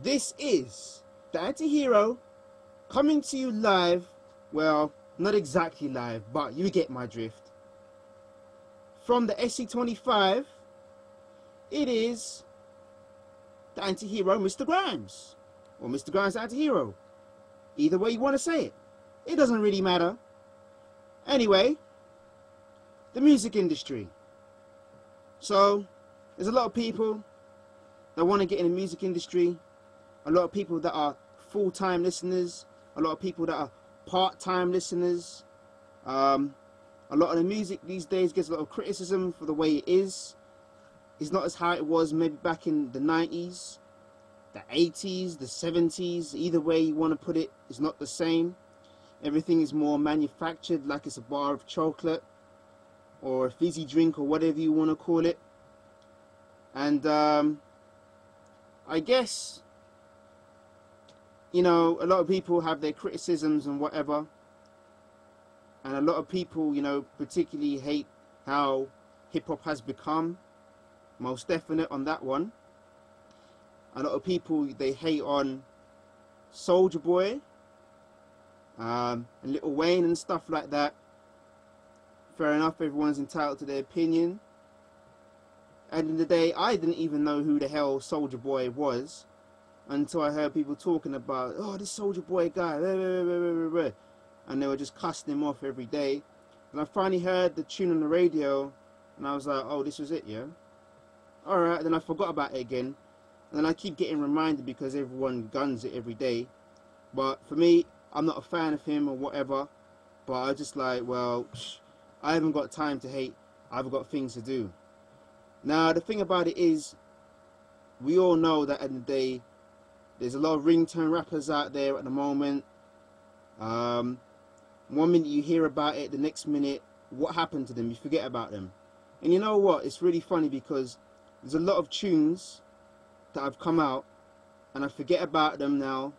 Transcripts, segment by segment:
This is the Anti-Hero coming to you live. Well, not exactly live, but you get my drift. From the SC25, it is the Anti-Hero Mr. Grimes. Or Mr. Grimes Anti-Hero. Either way you want to say it. It doesn't really matter. Anyway, the music industry. So, there's a lot of people that want to get in the music industry. A lot of people that are full-time listeners. A lot of people that are part-time listeners. A lot of the music these days gets a lot of criticism for the way it is. It's not as how it was maybe back in the 90s, the 80s, the 70s. Either way you want to put it, it's not the same. Everything is more manufactured, like it's a bar of chocolate or a fizzy drink or whatever you want to call it. And I guess, you know, a lot of people have their criticisms and whatever. And a lot of people, you know, particularly hate how hip-hop has become. Most definite on that one. A lot of people, they hate on Soulja Boy and Lil Wayne and stuff like that. Fair enough, everyone's entitled to their opinion. And in the day, I didn't even know who the hell Soulja Boy was until I heard people talking about, oh, this Soulja Boy guy, and they were just cussing him off every day. And I finally heard the tune on the radio, and I was like, oh, this was it, yeah? Alright, then I forgot about it again. And then I keep getting reminded because everyone guns it every day. But for me, I'm not a fan of him or whatever. But I just like, well, I haven't got time to hate. I've got things to do. Now, the thing about it is, we all know that at the day, there's a lot of ringtone rappers out there at the moment. 1 minute you hear about it, the next minute, what happened to them? You forget about them. And you know what? It's really funny because there's a lot of tunes that have come out and I forget about them now.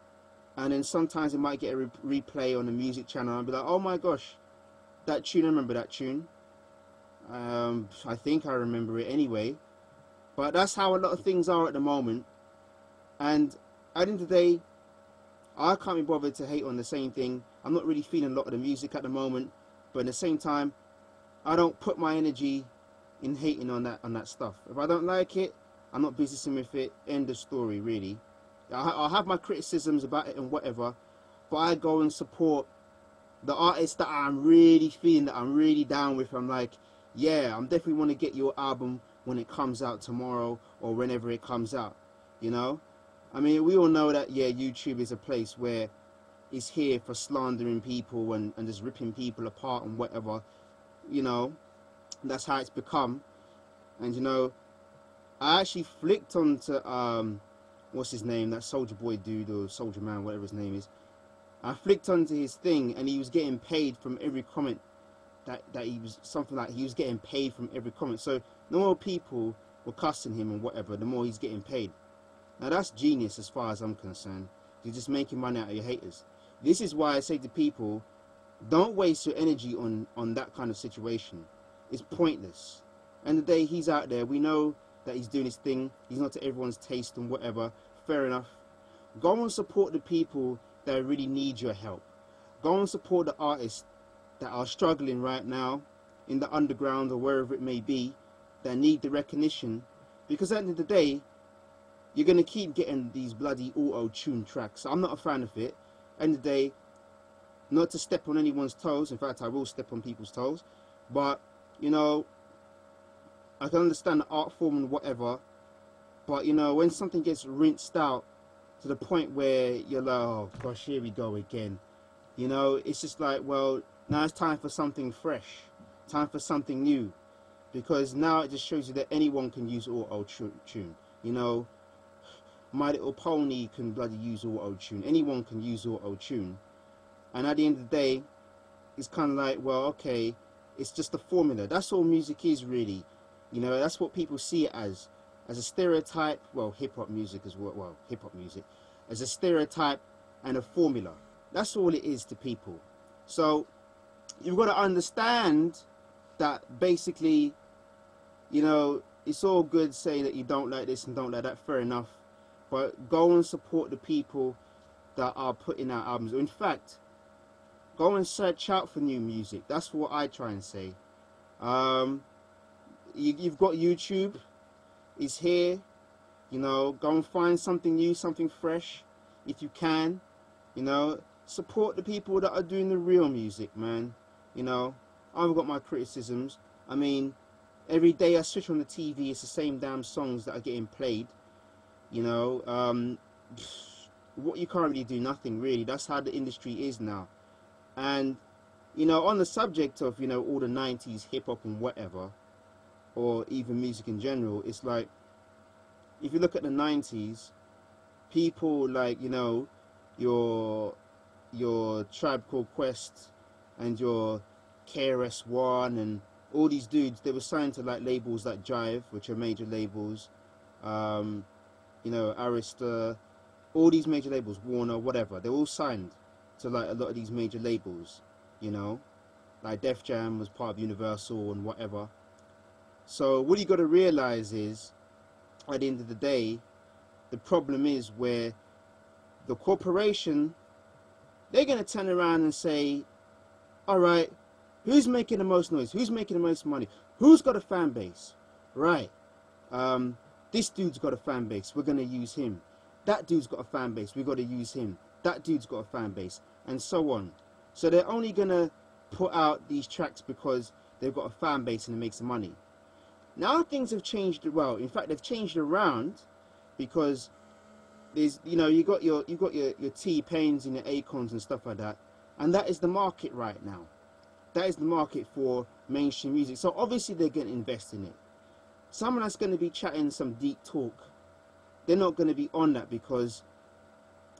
And then sometimes it might get a replay on the music channel. I'll be like, oh my gosh, that tune, I remember that tune. I think I remember it anyway. But that's how a lot of things are at the moment. And at the end of the day, I can't be bothered to hate on the same thing. I'm not really feeling a lot of the music at the moment. But at the same time, I don't put my energy in hating on that stuff. If I don't like it, I'm not businessing with it. End of story, really. I'll have my criticisms about it and whatever, but I go and support the artists that I'm really feeling, that I'm really down with. I'm like, yeah, I'm definitely want to get your album when it comes out tomorrow or whenever it comes out, you know? I mean, we all know that, yeah, YouTube is a place where it's here for slandering people and just ripping people apart and whatever, you know? That's how it's become. And, you know, I actually flicked onto, what's his name, that Soulja Boy dude or Soulja Man, whatever his name is. I flicked onto his thing and he was getting paid from every comment that he was, something like he was getting paid from every comment. So the more people were cussing him and whatever, the more he's getting paid. Now that's genius as far as I'm concerned. You're just making money out of your haters. This is why I say to people, don't waste your energy on that kind of situation. It's pointless. And the day he's out there, we know that he's doing his thing. He's not to everyone's taste and whatever. Fair enough. Go and support the people that really need your help. Go and support the artists that are struggling right now in the underground or wherever it may be, that need the recognition. Because at the end of the day, you're going to keep getting these bloody auto-tune tracks. I'm not a fan of it. At the end of the day, not to step on anyone's toes. In fact, I will step on people's toes. But, you know, I can understand the art form and whatever, but you know, when something gets rinsed out to the point where you're like, oh gosh, here we go again, you know, it's just like, well, now it's time for something fresh, time for something new, because now it just shows you that anyone can use auto-tune, you know, My Little Pony can bloody use auto-tune, anyone can use auto-tune, and at the end of the day, it's kind of like, well, okay, it's just a formula. That's all music is really. You know, that's what people see it as a stereotype. Well, hip-hop music as well, hip-hop music, as a stereotype and a formula. That's all it is to people. So, you've got to understand that basically, you know, it's all good saying that you don't like this and don't like that, fair enough. but go and support the people that are putting out albums. In fact, go and search out for new music. That's what I try and say. You've got YouTube. It's here. You know, go and find something new, something fresh, if you can. You know, support the people that are doing the real music, man. You know, I've got my criticisms. I mean, every day I switch on the TV, it's the same damn songs that are getting played. You know, what you can't really do nothing really. That's how the industry is now. And you know, on the subject of, you know, all the 90s hip hop and whatever, or even music in general, it's like, if you look at the 90s, people like, you know, your Tribe Called Quest and your KRS-One and all these dudes, they were signed to like labels like Jive, which are major labels, you know, Arista, all these major labels, Warner, whatever, they're all signed to like a lot of these major labels, you know, like Def Jam was part of Universal and whatever. So what you got to realize is, at the end of the day, the problem is where the corporation, they're going to turn around and say, all right, who's making the most noise? Who's making the most money? Who's got a fan base? Right. This dude's got a fan base. We're going to use him. That dude's got a fan base. We've got to use him. That dude's got a fan base. And so on. So they're only going to put out these tracks because they've got a fan base and it makes them money. Now things have changed. Well, in fact, they've changed around, because there's, you know, you got your T-Pains and your Akons and stuff like that, and that is the market right now. That is the market for mainstream music. So obviously they're going to invest in it. Someone that's going to be chatting some deep talk, they're not going to be on that, because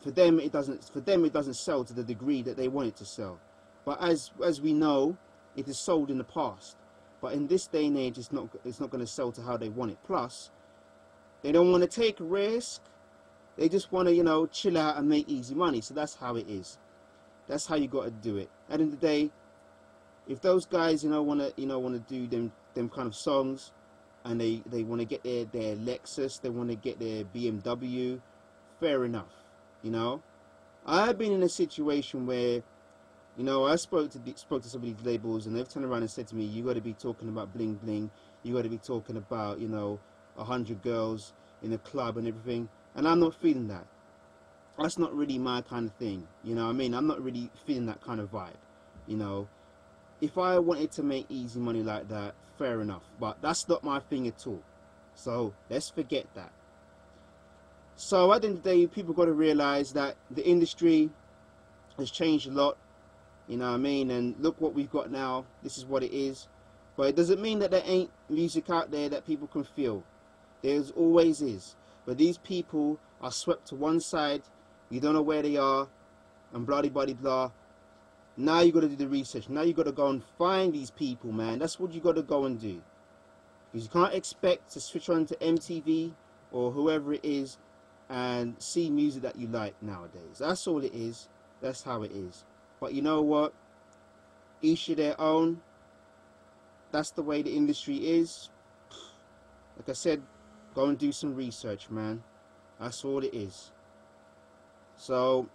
for them it doesn't sell to the degree that they want it to sell. But as we know, it is sold in the past. But in this day and age, it's not going to sell to how they want it. Plus, they don't want to take a risk. They just want to, you know, chill out and make easy money. So that's how it is. That's how you got to do it. At the end of the day, if those guys, you know, want to do them kind of songs, and they want to get their Lexus, they want to get their BMW, fair enough. You know, I've been in a situation where, you know, I spoke to some of these labels, and they've turned around and said to me, you got to be talking about bling bling, you got to be talking about, you know, 100 girls in a club and everything, and I'm not feeling that. That's not really my kind of thing, you know what I mean? I'm not really feeling that kind of vibe, you know. If I wanted to make easy money like that, fair enough, but that's not my thing at all. So let's forget that. So at the end of the day, people got to realize that the industry has changed a lot. You know what I mean? And look what we've got now. This is what it is. But it doesn't mean that there ain't music out there that people can feel. There always is. But these people are swept to one side. You don't know where they are. And blah, blah, blah, blah. Now you got to do the research. Now you got to go and find these people, man. That's what you got to go and do. Because you can't expect to switch on to MTV or whoever it is and see music that you like nowadays. That's all it is. That's how it is. But you know what? Each to their own. That's the way the industry is. Like I said, go and do some research, man. That's all it is. So,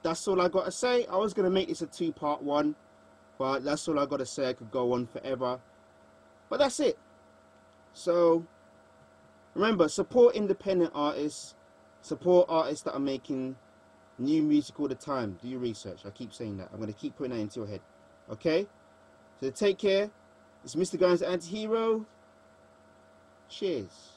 that's all I got to say. I was going to make this a two-part one, but that's all I got to say. I could go on forever. But that's it. So, remember, support independent artists. Support artists that are making new music all the time. Do your research. I keep saying that. I'm going to keep putting that into your head. Okay? So take care. It's Mr. Guns Anti-Hero. Cheers.